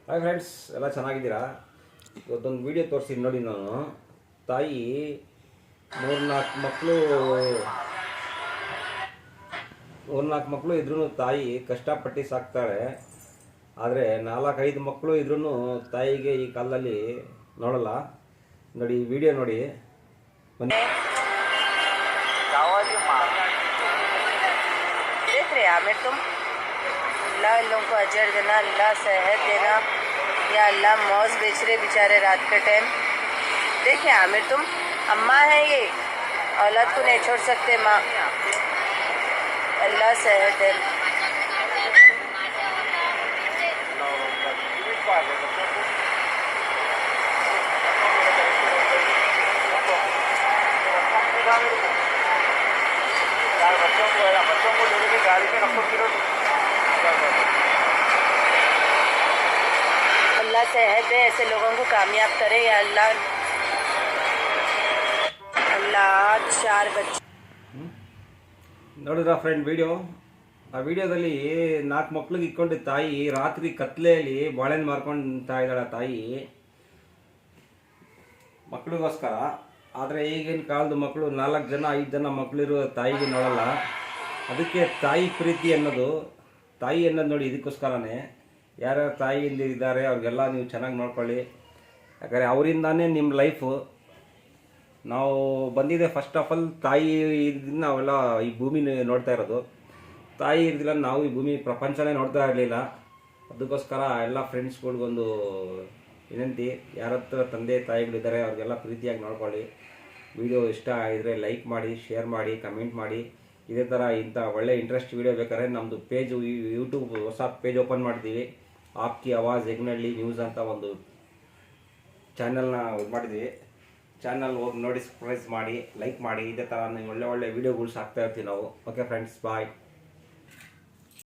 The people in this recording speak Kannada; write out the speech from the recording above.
ಹಾಯ್ ಫ್ರೆಂಡ್ಸ್, ಎಲ್ಲ ಚೆನ್ನಾಗಿದ್ದೀರಾ? ಇವತ್ತೊಂದು ವಿಡಿಯೋ ತೋರಿಸಿ ನೋಡಿ. ನಾನು ತಾಯಿ ಮೂರ್ನಾಲ್ಕು ಮಕ್ಕಳು ಇದ್ರೂ ತಾಯಿ ಕಷ್ಟಪಟ್ಟು ಸಾಕ್ತಾಳೆ. ಆದರೆ 4-5 ಮಕ್ಕಳು ಇದ್ರೂ ತಾಯಿಗೆ ಈ ಕಾಲದಲ್ಲಿ ನೋಡಲ್ಲ. ನೋಡಿ, ಈ ವಿಡಿಯೋ ನೋಡಿ. देख रहे आमिर तुम? अल्लाह इन लोगों को अजर देना, अल्लाह सेहत देना, या अल्लाह मौज बेच रहे बेचारे रात के टाइम। देखिए आमिर तुम, अम्मा है ये, औलाद को नहीं छोड़ सकते माँ। अल्लाह सेहत दे। बच्चों को ले लेके गाड़ी में रखो फिर। अल्लाह सेहत दे, ऐसे लोगों को कामयाब करे या अल्लाह। अल्लाह 4 बच्चे ನೋಡಿದ್ರ ಫ್ರೆಂಡ್ ವಿಡಿಯೋ. ಆ ವಿಡಿಯೋದಲ್ಲಿ 4 ಮಕ್ಳಿಗೆ ಇಟ್ಕೊಂಡು ತಾಯಿ ರಾತ್ರಿ ಕತ್ಲೆಯಲ್ಲಿ ಬಾಳೆಹಣ್ಣು ಮಾರ್ಕೊಳ್ತಾ ಇದ್ದಾಳೆ ತಾಯಿ ಮಕ್ಕಳಿಗೋಸ್ಕರ. ಆದರೆ ಈಗಿನ ಕಾಲದ ಮಕ್ಕಳು 4 ಜನ 5 ಜನ ಮಕ್ಕಳಿರೋ ತಾಯಿಗೆ ನೋಡಲ್ಲ. ಅದಕ್ಕೆ ತಾಯಿ ಪ್ರೀತಿ ಅನ್ನೋದು ನೋಡಿ. ಇದಕ್ಕೋಸ್ಕರನೇ ಯಾರ್ಯಾರು ತಾಯಿಯಿಂದ ಇದ್ದಾರೆ ಅವ್ರಿಗೆಲ್ಲ ನೀವು ಚೆನ್ನಾಗಿ ನೋಡ್ಕೊಳ್ಳಿ. ಯಾಕಂದರೆ ಅವರಿಂದಾನೇ ನಿಮ್ಮ ಲೈಫು. ನಾವು ಬಂದಿದೆ ಫಸ್ಟ್ ಆಫ್ ಆಲ್ ತಾಯಿ ಇದನ್ನ ನಾವೆಲ್ಲ ಈ ಭೂಮಿ ನೋಡ್ತಾ ಇರೋದು. ತಾಯಿ ಇರ್ದಿಲ್ಲ ನಾವು ಈ ಭೂಮಿ ಪ್ರಪಂಚನೇ ನೋಡ್ತಾ ಇರಲಿಲ್ಲ. ಅದಕ್ಕೋಸ್ಕರ ಎಲ್ಲ ಫ್ರೆಂಡ್ಸ್ಗಳಿಗೊಂದು ವಿನಂತಿ, ಯಾರ ಹತ್ರ ತಂದೆ ತಾಯಿಗಳಿದ್ದಾರೆ ಅವ್ರಿಗೆಲ್ಲ ಪ್ರೀತಿಯಾಗಿ ನೋಡ್ಕೊಳ್ಳಿ. ವಿಡಿಯೋ ಇಷ್ಟ ಆಗಿದ್ರೆ ಲೈಕ್ ಮಾಡಿ, ಶೇರ್ ಮಾಡಿ, ಕಮೆಂಟ್ ಮಾಡಿ. ಇದೇ ಥರ ಇಂಥ ಒಳ್ಳೆ ಇಂಟ್ರೆಸ್ಟ್ ವಿಡಿಯೋ ಬೇಕಾದ್ರೆ ನಮ್ಮದು ಪೇಜು ಯೂಟ್ಯೂಬ್ ಹೊಸ ಪೇಜ್ ಓಪನ್ ಮಾಡಿದ್ದೀವಿ. ಆಪ್ಕಿ ಆವಾಜ್ ಯಜ್ಞಹಳ್ಳಿ ನ್ಯೂಸ್ ಅಂತ ಒಂದು ಚಾನಲ್ನ ಇದು ಮಾಡಿದ್ದೀವಿ. ಚಾನಲ್ ಹೋಗಿ ನೋಡಿ, ಸಬ್ಸ್ಕ್ರೈಬ್ ಮಾಡಿ, ಲೈಕ್ ಮಾಡಿ. ಇದೇ ಥರ ಒಳ್ಳೆ ವಿಡಿಯೋಗಳು ಸಾಕ್ತಾ ಇರ್ತೀವಿ ನಾವು. ಓಕೆ ಫ್ರೆಂಡ್ಸ್, ಬಾಯ್.